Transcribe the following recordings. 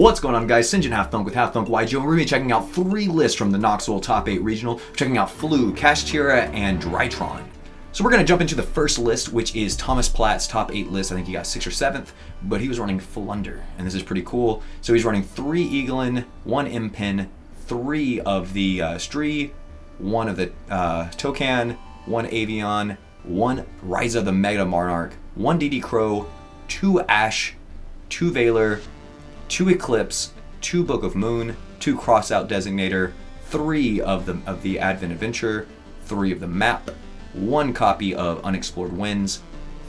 What's going on, guys? Sinjin Half Thunk with Half Thunk YG. We're going to be checking out 3 lists from the Knoxville Top 8 Regional. We're checking out Floo, Kashtira, and Drytron. So we're going to jump into the first list, which is Thomas Platt's top 8 list. I think he got 6th or 7th, but he was running Floowandereeze, and this is pretty cool. So he's running 3 Eaglin, 1 Impin, 3 of the Stree, 1 of the Tokan, 1 Avion, 1 Rise of the Mega Monarch, 1 DD Crow, 2 Ash, 2 Valor, 2 Eclipse, 2 Book of Moon, 2 Crossout Designator, 3 of the Advent Adventure, 3 of the Map, 1 copy of Unexplored Winds,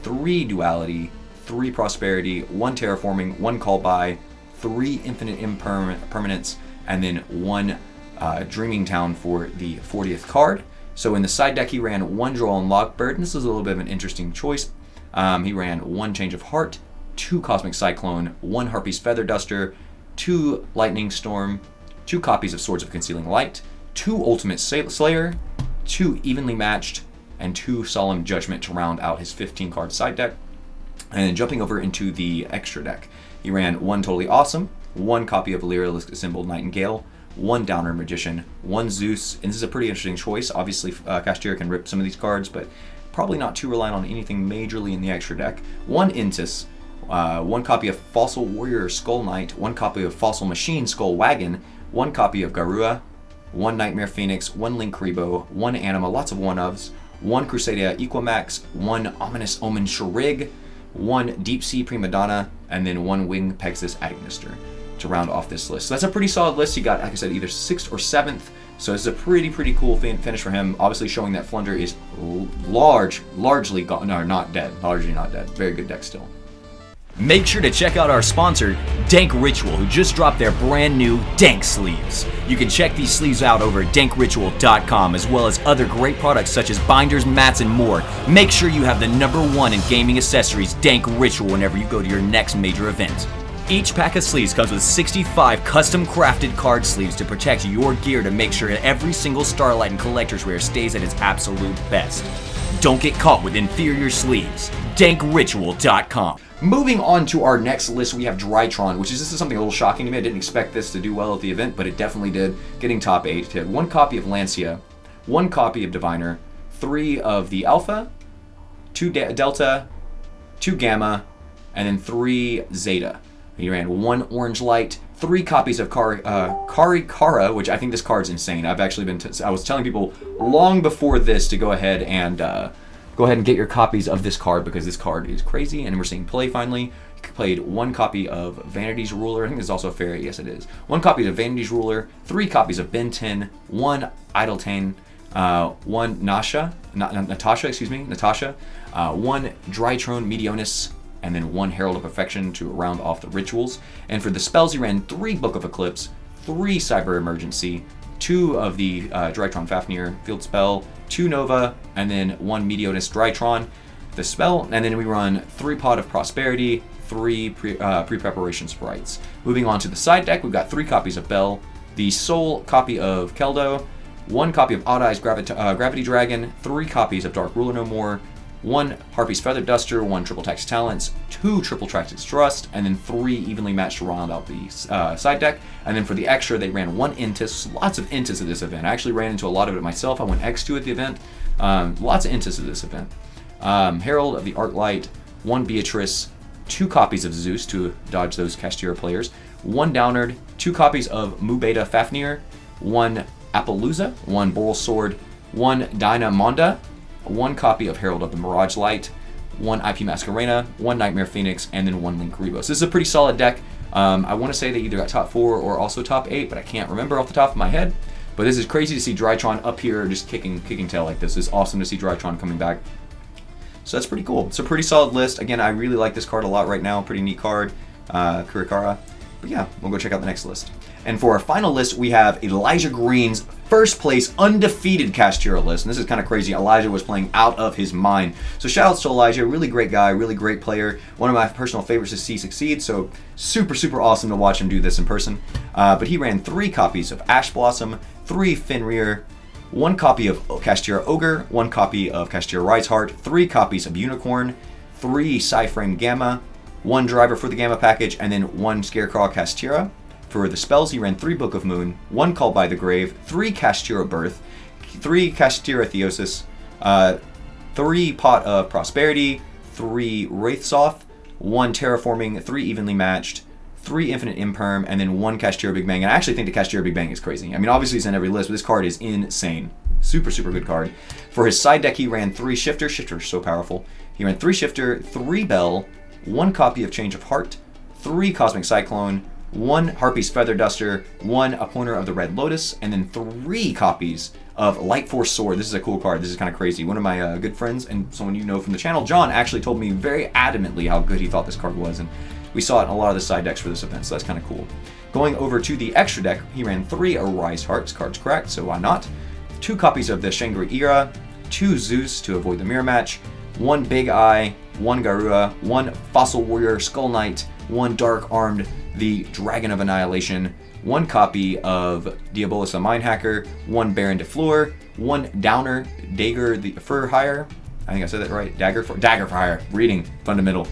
3 Duality, 3 Prosperity, 1 Terraforming, 1 Call By, 3 Infinite Impermanence, and then 1 Dreaming Town for the 40th card. So in the side deck, he ran 1 Droll and Lockbird, and this is a little bit of an interesting choice. He ran 1 Change of Heart, 2 Cosmic Cyclone, 1 Harpy's Feather Duster, 2 Lightning Storm, 2 copies of Swords of Concealing Light, 2 Ultimate Slayer, 2 Evenly Matched, and 2 Solemn Judgment to round out his 15-card side deck. And then jumping over into the extra deck, he ran 1 Totally Awesome, 1 copy of Lyrilistic Assembled Nightingale, 1 Downer Magician, 1 Zeus, and this is a pretty interesting choice. Obviously, Kashtira can rip some of these cards, but probably not too reliant on anything majorly in the extra deck. 1 Intis, 1 copy of Fossil Warrior Skull Knight, 1 copy of Fossil Machine Skull Wagon, 1 copy of Garua, 1 Nightmare Phoenix, 1 Link Rebo, 1 Anima, lots of 1-ofs, 1 Crusadia Equimax, 1 Ominous Omen Sharig, 1 Deep Sea Prima Donna, and then 1 Wing Pegasus Agnister to round off this list. So that's a pretty solid list. He got, like I said, either 6th or 7th. So this is a pretty cool finish for him. Obviously showing that Floowandereeze is largely gone, no, not dead. Largely not dead. Very good deck still. Make sure to check out our sponsor, Dank Ritual, who just dropped their brand new Dank sleeves. You can check these sleeves out over at dankritual.com, as well as other great products such as binders, mats, and more. Make sure you have the #1 in gaming accessories, Dank Ritual, whenever you go to your next major event. Each pack of sleeves comes with 65 custom crafted card sleeves to protect your gear to make sure that every single Starlight and Collector's Rare stays at its absolute best. Don't get caught with inferior sleeves. dankritual.com. Moving on to our next list, we have Drytron, which is, this is something a little shocking to me. I didn't expect this to do well at the event, but it definitely did, getting top 8. He had 1 copy of Lancia, 1 copy of Diviner, 3 of the Alpha, 2 Delta, 2 Gamma, and then 3 Zeta. He ran 1 Orange Light, 3 copies of Kara, which I think this card's insane. I've actually been, I was telling people long before this to go ahead and get your copies of this card, because this card is crazy, and we're seeing play finally. He played 1 copy of Vanity's Ruler. I think this is also a fairy. Yes, it is. 1 copy of Vanity's Ruler, 3 copies of Ben 10, 1 Idletane, 1 Natasha, 1 Drytron Medionis, and then 1 Herald of Perfection to round off the rituals. And for the spells, he ran 3 Book of Eclipse, 3 Cyber Emergency, 2 of the Drytron Fafnir field spell, 2 Nova, and then 1 Medionis Drytron, the spell. And then we run 3 Pot of Prosperity, 3 pre-preparation sprites. Moving on to the side deck, we've got 3 copies of Bell, the Soul copy of Keldo, 1 copy of Odd Eyes Gravity Dragon, 3 copies of Dark Ruler No More, 1 Harpy's Feather Duster, 1 Triple Tax Talents, 2 Triple Tax Trust, and then 3 evenly matched to round out the side deck. And then for the extra, they ran 1 Intis, lots of Intis at this event. I actually ran into a lot of it myself. I went X2 at the event. Lots of Intis at this event. Herald of the Arclight, 1 Beatrice, 2 copies of Zeus to dodge those Kashtira players, 1 Downard, 2 copies of Mu Beta Fafnir, 1 Appaloosa, 1 Boral Sword, 1 Dinah Monda, 1 copy of Herald of the Mirage Light, 1 IP Masquerena, 1 Nightmare Phoenix, and then 1 Link Rebo. So this is a pretty solid deck. I want to say they either got top 4 or also top 8, but I can't remember off the top of my head. But this is crazy to see Drytron up here just kicking tail like this. It's awesome to see Drytron coming back. So that's pretty cool. It's a pretty solid list. Again, I really like this card a lot right now. Pretty neat card, Kurikara. But yeah, we'll go check out the next list. And for our final list, we have Elijah Green's first place undefeated Kashtira list. And this is kind of crazy. Elijah was playing out of his mind. So shout outs to Elijah, really great guy, really great player. One of my personal favorites to see succeed. So super awesome to watch him do this in person. But he ran 3 copies of Ash Blossom, 3 Fenrir, 1 copy of Kashtira Ogre, 1 copy of Kashtira Rise Heart, 3 copies of Unicorn, 3 Psyframe Gamma, 1 driver for the Gamma package, and then 1 Scarecrow Kashtira. For the spells, he ran 3 Book of Moon, 1 Call by the Grave, 3 Kashtira Birth, 3 Kashtira Theosis, 3 Pot of Prosperity, 3 Wraithsoth, 1 Terraforming, 3 Evenly Matched, 3 Infinite Imperm, and then 1 Kashtira Big Bang. And I actually think the Kashtira Big Bang is crazy. I mean, obviously it's in every list, but this card is insane. Super, super good card. For his side deck, he ran 3 Shifter. Shifter is so powerful. He ran 3 Shifter, 3 Bell, 1 copy of Change of Heart, 3 Cosmic Cyclone, 1 Harpy's Feather Duster, 1 Appointer of the Red Lotus, and then 3 copies of Light Force Sword. This is a cool card. This is kind of crazy. One of my good friends and someone you know from the channel, John, actually told me very adamantly how good he thought this card was, and we saw it in a lot of the side decks for this event, so that's kind of cool. Going over to the extra deck, he ran 3 Arise Hearts. Card's cracked, so why not? 2 copies of the Shangri-Ira, 2 Zeus to avoid the mirror match, 1 Big Eye, 1 Garua, 1 Fossil Warrior Skull Knight, 1 Dark Armed, the Dragon of Annihilation, 1 copy of Diabolus the Mind Hacker, 1 Baron de Fleur, 1 Downer, Dagger the for Hire. I think I said that right. Dagger for Hire. Reading fundamental.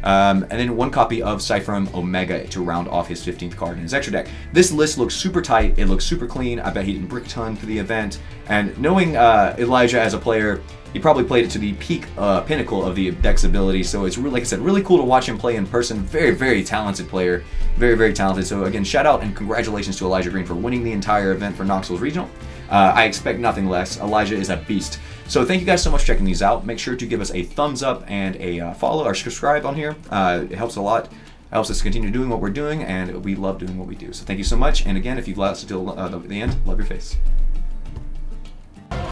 And then 1 copy of Cypherum Omega to round off his 15th card in his extra deck. This list looks super tight. It looks super clean. I bet he didn't brick a ton for the event. And knowing Elijah as a player, he probably played it to the peak pinnacle of the deck's ability. So it's really, like I said, really cool to watch him play in person. Very, very talented player. Very, very talented. So again, shout out and congratulations to Elijah Green for winning the entire event for Knoxville's Regional. I expect nothing less. Elijah is a beast. So thank you guys so much for checking these out. Make sure to give us a thumbs up and a follow or subscribe on here. It helps a lot. It helps us continue doing what we're doing, and we love doing what we do. So thank you so much. And again, if you've lasted till the end, love your face.